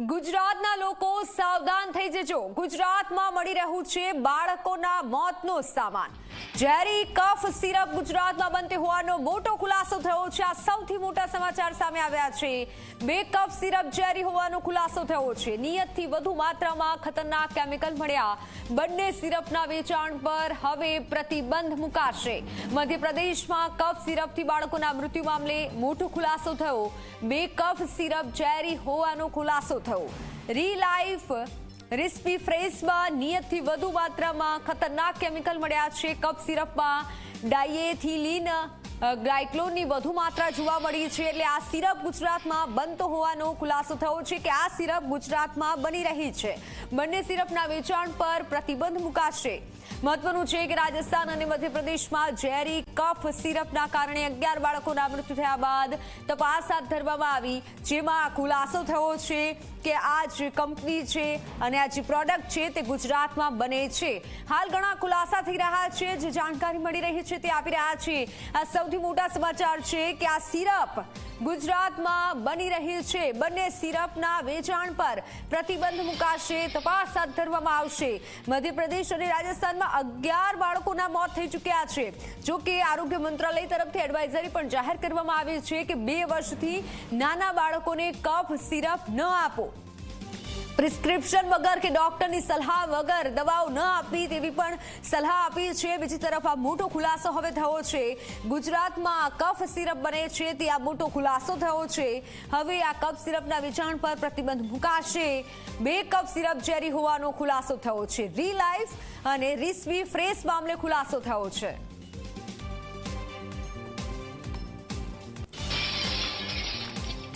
ગુજરાતના લોકો સાવધાન થઈ જજો। ગુજરાતમાં મળી રહ્યું છે બાળકોના મોતનો સામાન। ઝેરી કફ સિરપ ગુજરાતમાં બનતી હોવાનો મોટો ખુલાસો થયો છે। આ સૌથી મોટા સમાચાર સામે આવ્યા છે। બે કફ સિરપ ઝેરી હોવાનો ખુલાસો થયો છે। નિયતથી વધુ માત્રામાં ખતરનાક કેમિકલ મળ્યા। બંને સિરપના વેચાણ પર હવે પ્રતિબંધ મુકાશે। મધ્યપ્રદેશમાં કફ સિરપથી બાળકોના મૃત્યુ મામલે મોટો ખુલાસો થયો। બે કફ સિરપ ઝેરી હોવાનો ખુલાસો થયો। રીલાઇફ રિસ્પીફ્રેસમાં નિયતથી વધુ માત્રામાં ખતરનાક કેમિકલ મળ્યા છે। કફ સિરપમાં ડાયેથિલીન ગ્લાયકોલની વધુ માત્રા જોવા મળી છે। એટલે આ સિરપ ગુજરાતમાં બનતો હોવાનો ખુલાસો થયો છે કે આ સિરપ ગુજરાતમાં બની રહી છે। બંને સિરપના વેચાણ પર પ્રતિબંધ મુકાશે। મહત્વનું છે કે રાજસ્થાન અને મધ્યપ્રદેશમાં ઝેરી કફ સિરપના કારણે 11 બાળકોના મૃત્યુ થયા બાદ તપાસ હાથ ધરવામાં આવી, જેમાં ખુલાસો થયો છે કે આ જે કંપની છે અને આ જે પ્રોડક્ટ છે તે ગુજરાતમાં બને છે। હાલ ઘણા ખુલાસા થઈ રહ્યા છે। જે જાણકારી મળી રહી છે તે આપી રહ્યા છે। આ સૌથી મોટા સમાચાર છે કે આ સિરપ ગુજરાતમાં બની રહી છે। બંને સિરપના વેચાણ પર પ્રતિબંધ મુકાશે। તપાસ હાથ ધરવામાં આવશે। મધ્યપ્રદેશ અને રાજસ્થાનમાં 11 બાળકોના મોત થઈ ચૂક્યા છે। જો કે આરોગ્ય મંત્રાલય તરફથી એડવાઇઝરી પણ જાહેર કરવામાં આવી છે કે 2 વર્ષથી નાના બાળકોને કફ સિરપ ન આપો। પ્રિસ્ક્રિપ્શન વગર કે ડોક્ટરની સલાહ વગર દવાઓ ન આપવી તેવી પણ સલાહ આપી છે। બીજી તરફ આ મોટો ખુલાસો હવે થયો છે। ગુજરાતમાં કફ સિરપ બને છે તે આ મોટો ખુલાસો થયો છે। હવે આ કફ સિરપના વેચાણ પર પ્રતિબંધ મુકાશે। બે કફ સિરપ ઝેરી હોવાનો ખુલાસો થયો છે। રીલાઇફ અને રિસ્પીફ્રેસ મામલે ખુલાસો થયો છે।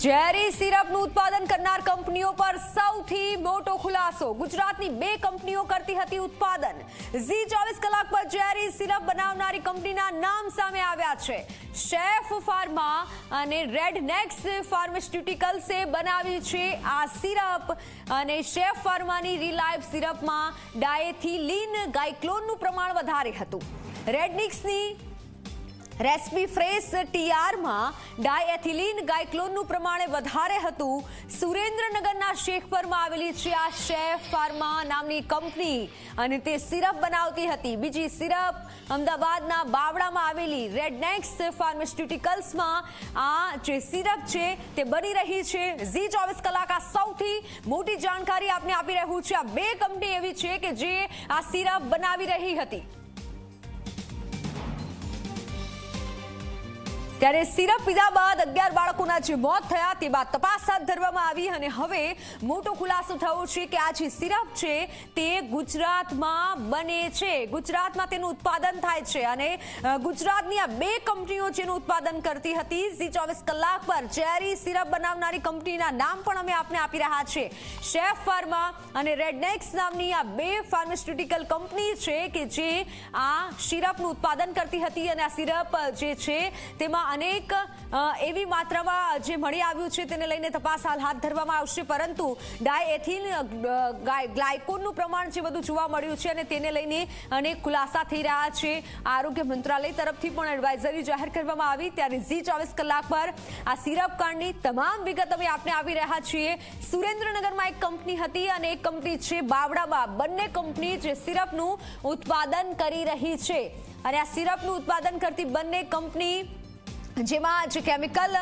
ઝેરી સિરપનું ઉત્પાદન કરનાર કંપનીઓ પર સૌથી મોટો ખુલાસો। ગુજરાતની 2 કંપનીઓ કરતી હતી ઉત્પાદન। ઝી 24 કલાક પર ઝેરી સિરપ બનાવનારી કંપનીના નામ સામે આવ્યા છે। શેફ ફાર્મા અને રેડનેક્સ ફાર્માસ્યુટિકલ્સે બનાવી છે આ સિરપ। અને શેફ ફાર્માની રીલાઇફ સિરપમાં ડાયેથિલીન ગ્લાયકોલનું પ્રમાણ વધારે હતું। રેડનેક્સની રેસ્પીફ્રેસ ટીઆરમાં ડાયેથિલીન ગ્લાયકોલનું પ્રમાણ વધારે હતું। સુરેન્દ્રનગરના શેખપરમાં આવેલી છે આ શેફ ફાર્મા નામની કંપની અને તે સિરપ બનાવતી હતી। બીજી સિરપ અમદાવાદના બાવળામાં આવેલી રેડનેક્સ ફાર્માસ્યુટિકલ્સમાં આ જે સિરપ છે તે બની રહી છે। ઝી 24 કલાક આ સૌથી મોટી જાણકારી આપને આપી રહ્યું છે। આ 2 કંપની એવી છે કે જે આ સિરપ બનાવી રહી હતી। ત્યારે સિરપ પીધા બાદ 11 બાળકોના જે મોત થયા તે બાદ તપાસ હાથ ધરવામાં આવી અને હવે મોટો ખુલાસો થયો છે કે આ જે સિરપ છે તે ગુજરાતમાં બને છે। ગુજરાતમાં તેનું ઉત્પાદન થાય છે અને ગુજરાતની આ 2 કંપનીઓ જેનું ઉત્પાદન કરતી હતી। ઝી 24 કલાક પર ઝેરી સિરપ બનાવનારી કંપનીના નામ પણ અમે આપને આપી રહ્યા છે। શેફ ફાર્મા અને રેડનેક્સ નામની આ 2 ફાર્માસ્યુટિકલ કંપની છે કે જે આ સિરપનું ઉત્પાદન કરતી હતી અને આ સિરપ જે છે તેમાં અનેક એવી માત્રામાં જે મળી આવ્યું છે તેને લઈને તપાસ હાથ ધરવામાં આવશે। પરંતુ ડાયેથિલ ગ્લાયકોલનું પ્રમાણ જે બધું જોવા મળ્યું છે અને તેને લઈને અનેક ખુલાસા થઈ રહ્યા છે। આરોગ્ય મંત્રાલય તરફથી પણ એડવાઇઝરી જાહેર કરવામાં આવી। ત્યારે ઝી 24 કલાક પર આ સિરપ કાંડની તમામ વિગત અમે આપને આપી રહ્યા છીએ। સુરેન્દ્રનગરમાં એક કંપની હતી અને એક કંપની છે બાવળામાં। બંને કંપની જે સિરપનું ઉત્પાદન કરી રહી છે અને આ સિરપનું ઉત્પાદન કરતી બંને કંપની જેમાં જે કેમિકલ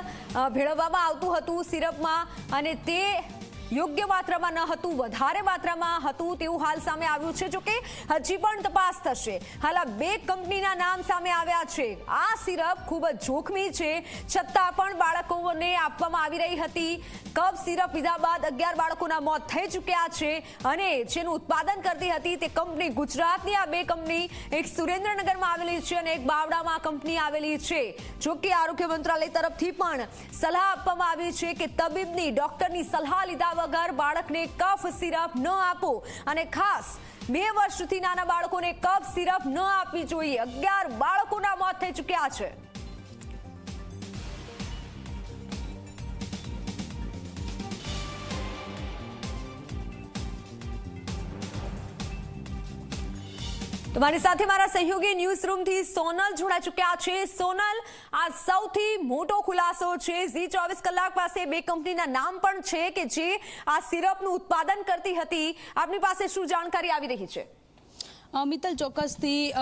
ભેળવવામાં આવતું હતું સિરપમાં અને તે યોગ્ય માત્રામાં ન હતું, વધારે માત્રામાં હતું તેવું હાલ સામે આવ્યું છે। જોકે હજી પણ તપાસ થશે। હાલ આ 2 કંપનીના નામ સામે આવ્યા છે। આ સિરપ ખૂબ જ જોખમી છે છતાં પણ બાળકોને આપવામાં આવી રહી હતી। કફ સિરપ પીધા બાદ 11 બાળકોના મોત થઈ ચૂક્યા છે અને જેનું ઉત્પાદન કરતી હતી તે કંપની ગુજરાતની આ 2 કંપની એક સુરેન્દ્રનગરમાં આવેલી છે અને એક બાવળામાં કંપની આવેલી છે। જોકે આરોગ્ય મંત્રાલય તરફથી પણ સલાહ આપવામાં આવી છે કે તબીબની ડોક્ટરની સલાહ લીધા વગર બાળકને કફ સિરપ ન આપો અને ખાસ 2 વર્ષથી નાના બાળકોને કફ સિરપ ન આપવી જોઈએ। 11 બાળકોના મોત થઈ ચૂક્યા છે। તમારી સાથે મારા સહયોગી ન્યૂઝ રૂમથી સોનલ જોડાઈ ચૂક્યા છે। સોનલ, આ સૌથી મોટો ખુલાસો છે। ઝી 24 કલાક પાસે બે કંપનીના નામ પણ છે કે જે આ સિરપનું ઉત્પાદન કરતી હતી। આપની પાસે શું જાણકારી આવી રહી છે? મિત્તલ, ચોક્કસથી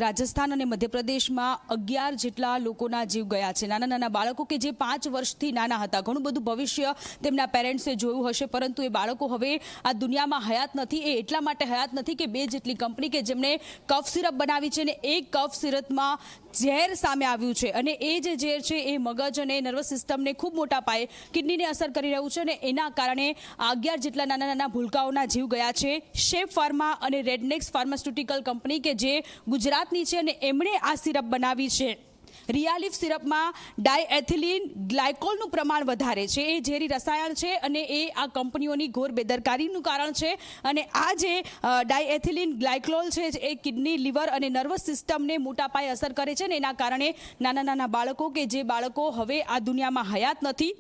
રાજસ્થાન અને મધ્યપ્રદેશમાં 11 જેટલા લોકોના જીવ ગયા છે। નાના નાના બાળકો કે જે 5 વર્ષથી નાના હતા। ઘણું બધું ભવિષ્ય તેમના પેરેન્ટ્સે જોયું હશે, પરંતુ એ બાળકો હવે આ દુનિયામાં હયાત નથી। એ એટલા માટે હયાત નથી કે 2 જેટલી કંપની કે જેમણે કફ સિરપ બનાવી છે ને એ કફ સિરપમાં ઝેર સામે આવ્યું છે અને એ જે ઝેર છે એ મગજ અને નર્વસ સિસ્ટમને ખૂબ મોટા પાયે કિડનીને અસર કરી રહ્યું છે અને એના કારણે 11 જેટલા નાના નાના ભૂલકાઓના જીવ ગયા છે। શેપ ફાર્મા અને રેડનેક્સ ફાર્માસ્યુટિકલ કંપની કે જે ગુજરાતની છે અને એમણે આ સિરપ બનાવી છે। રિયાલિફ સિરપમાં ડાયએથિલિન ગ્લાયકોલનું પ્રમાણ વધારે છે। એ ઝેરી રસાયણ છે અને એ આ કંપનીઓની ઘોર બેદરકારીનું કારણ છે અને આ જે ડાયએથિલિન ગ્લાયકોલ છે એ કિડની, લીવર અને નર્વસ સિસ્ટમને મોટા પાયે અસર કરે છે અને એના કારણે નાના નાના બાળકો કે જે બાળકો હવે આ દુનિયામાં હયાત નથી।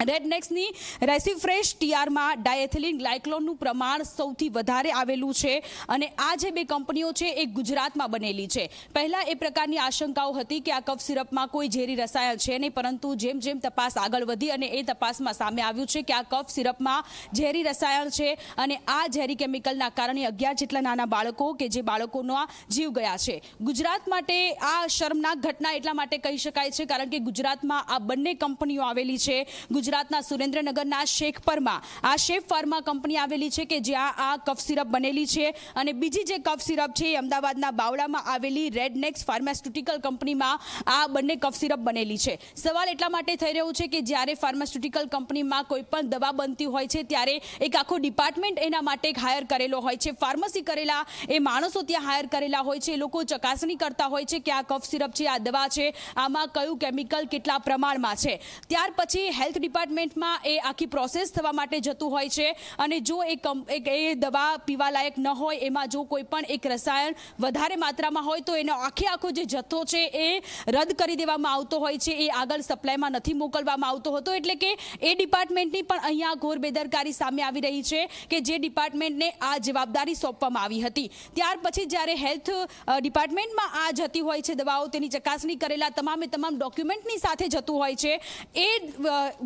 રેડનેક્સની રેસિફ્રેશ ટીઆરમાં ડાયએથિલિન ગ્લાયકોલનું પ્રમાણ સૌથી વધારે આવેલું છે અને આ જે બે કંપનીઓ છે એ ગુજરાતમાં બનેલી છે। પહેલાં એ પ્રકારની આશંકાઓ હતી કે આ કફ સિરપમાં કોઈ ઝેરી રસાયણ છે નહીં, પરંતુ જેમ જેમ તપાસ આગળ વધી અને એ તપાસમાં સામે આવ્યું છે કે આ કફ સિરપમાં ઝેરી રસાયણ છે અને આ ઝેરી કેમિકલના કારણે 11 જેટલા નાના બાળકો કે જે બાળકોના જીવ ગયા છે। ગુજરાત માટે આ શર્મનાક ઘટના એટલા માટે કહી શકાય છે કારણ કે ગુજરાતમાં આ બંને કંપનીઓ આવેલી છે। ગુજરાતના સુરેન્દ્રનગરના શેખપરમાં આ શેફ ફાર્મા કંપની આવેલી છે કે જ્યાં આ કફ સિરપ બનેલી છે અને બીજી જે કફ સિરપ છે એ અમદાવાદના બાવળામાં આવેલી રેડનેક્સ ફાર્માસ્યુટિકલ કંપનીમાં આ બંને કફ સિરપ બનેલી છે। સવાલ એટલા માટે થઈ રહ્યો છે કે જ્યારે ફાર્માસ્યુટિકલ કંપનીમાં કોઈ પણ દવા બનતી હોય છે ત્યારે એક આખો ડિપાર્ટમેન્ટ એના માટે હાયર કરેલો હોય છે। ફાર્મસી કરેલા એ માણસો ત્યાં હાયર કરેલા હોય છે। એ લોકો ચકાસણી કરતા હોય છે કે આ કફ સિરપ છે, આ દવા છે, આમાં કયું કેમિકલ કેટલા પ્રમાણમાં છે। ત્યાર પછી હેલ્થ ડિપાર્ટમેન્ટમાં એ આખી પ્રોસેસ થવા માટે જતું હોય છે અને જો એ દવા પીવાલાયક ન હોય, એમાં જો કોઈ પણ એક રસાયણ વધારે માત્રામાં હોય તો એનો આખો જે જથ્થો છે એ રદ કરી દેવામાં આવતો હોય છે। એ આગળ સપ્લાયમાં નથી મોકલવામાં આવતો હોતો, એટલે કે એ ડિપાર્ટમેન્ટની પણ અહીંયા ઘોર બેદરકારી સામે આવી રહી છે કે જે ડિપાર્ટમેન્ટને આ જવાબદારી સોંપવામાં આવી હતી। ત્યાર પછી જ્યારે હેલ્થ ડિપાર્ટમેન્ટમાં આ જતી હોય છે દવાઓ, તેની ચકાસણી કરેલા તમામ ડોક્યુમેન્ટની સાથે જતું હોય છે। એ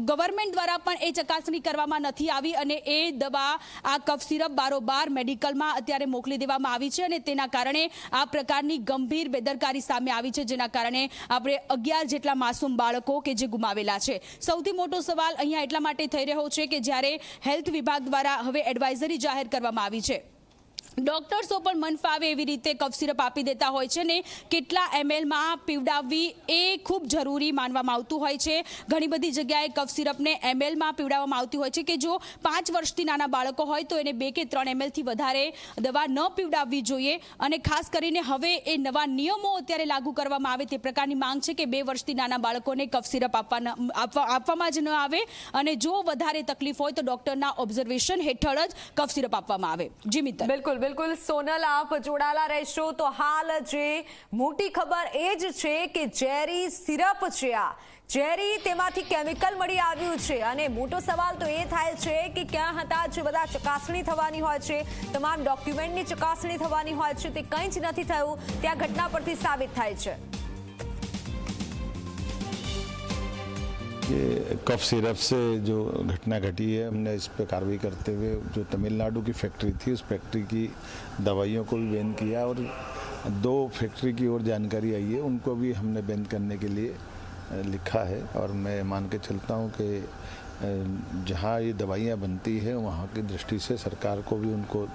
ગવર્મેન્ટ દ્વારા પણ એ ચકાસણી કરવામાં નથી આવી અને એ દવા આ કફ સિરપ બારોબાર મેડિકલમાં અત્યારે મોકલી દેવામાં આવી છે અને તેના કારણે આ પ્રકારની ગંભીર બેદરકારી સામે આવી છે, જેના કારણે આપણે 11 જેટલા માસૂમ બાળકો કે જે ગુમાવેલા છે। સૌથી મોટો સવાલ અહીંયા એટલા માટે થઈ રહ્યો છે કે જ્યારે હેલ્થ વિભાગ દ્વારા હવે એડવાઇઝરી જાહેર કરવામાં આવી છે। ડોક્ટર્સો પણ મન ફાવે એવી રીતે કફ સિરપ આપી દેતા હોય છે ને કેટલા એમએલમાં પીવડાવવી એ ખૂબ જરૂરી માનવામાં આવતું હોય છે। ઘણી બધી જગ્યાએ કફ સિરપને એમએલમાં પીવડાવવામાં આવતી હોય છે કે જો 5 વર્ષથી નાના બાળકો હોય તો એને 2 કે 3 એમએલથી વધારે દવા ન પીવડાવવી જોઈએ અને ખાસ કરીને હવે એ નવા નિયમો અત્યારે લાગુ કરવામાં આવે તે પ્રકારની માંગ છે કે 2 વર્ષથી નાના બાળકોને કફ સિરપ આપવામાં જ ન આવે અને જો વધારે તકલીફ હોય તો ડોક્ટરના ઓબ્ઝર્વેશન હેઠળ જ કફ સિરપ આપવામાં આવે। જી મિત્ર। બિલકુલ સોનલ, આપ જોડાયેલા રહેશો। તો હાલ જે મોટી ખબર એ જ છે કે ઝેરી સિરપ છે, આ ઝેરી તેમાંથી કેમિકલ મળી આવ્યું છે અને મોટો સવાલ તો એ થાય છે કે ક્યાં હતા જે બધા ચકાસણી થવાની હોય છે, તમામ ડોક્યુમેન્ટની ચકાસણી થવાની હોય છે, તે કંઈ જ નથી થયું। ત્યાં ઘટના પરથી સાબિત થાય છે। ये कफ सिरप से जो घटना घटी है, हमने इस पर कार्रवाई करते हुए जो तमिलनाडु की फैक्ट्री थी उस फैक्ट्री की दवाइयों को भी बैन किया और 2 फैक्ट्री की और जानकारी आई है, उनको भी हमने बैन करने के लिए लिखा है। और मैं मान के चलता हूँ कि जहाँ ये दवाइयाँ बनती है वहाँ की दृष्टि से सरकार को भी उनको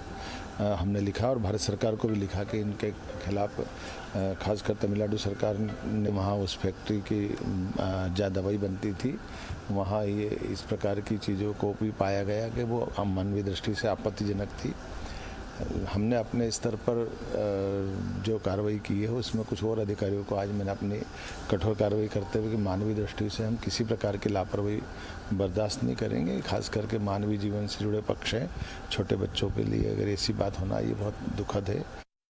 हमने लिखा और भारत सरकार को भी लिखा कि इनके खिलाफ खासकर तमिलनाडु सरकार ने वहाँ उस फैक्ट्री की जहाँ दवाई बनती थी वहाँ ये इस प्रकार की चीज़ों को भी पाया गया कि वो मानवीय दृष्टि से आपत्तिजनक थी। हमने अपने स्तर पर जो कार्रवाई की है उसमें कुछ और अधिकारियों को आज मैंने अपनी कठोर कार्रवाई करते हुए कि मानवीय दृष्टि से हम किसी प्रकार की लापरवाही बर्दाश्त नहीं करेंगे। खास करके मानवीय जीवन से जुड़े पक्ष हैं, छोटे बच्चों के लिए अगर ऐसी बात होना ये बहुत दुखद है।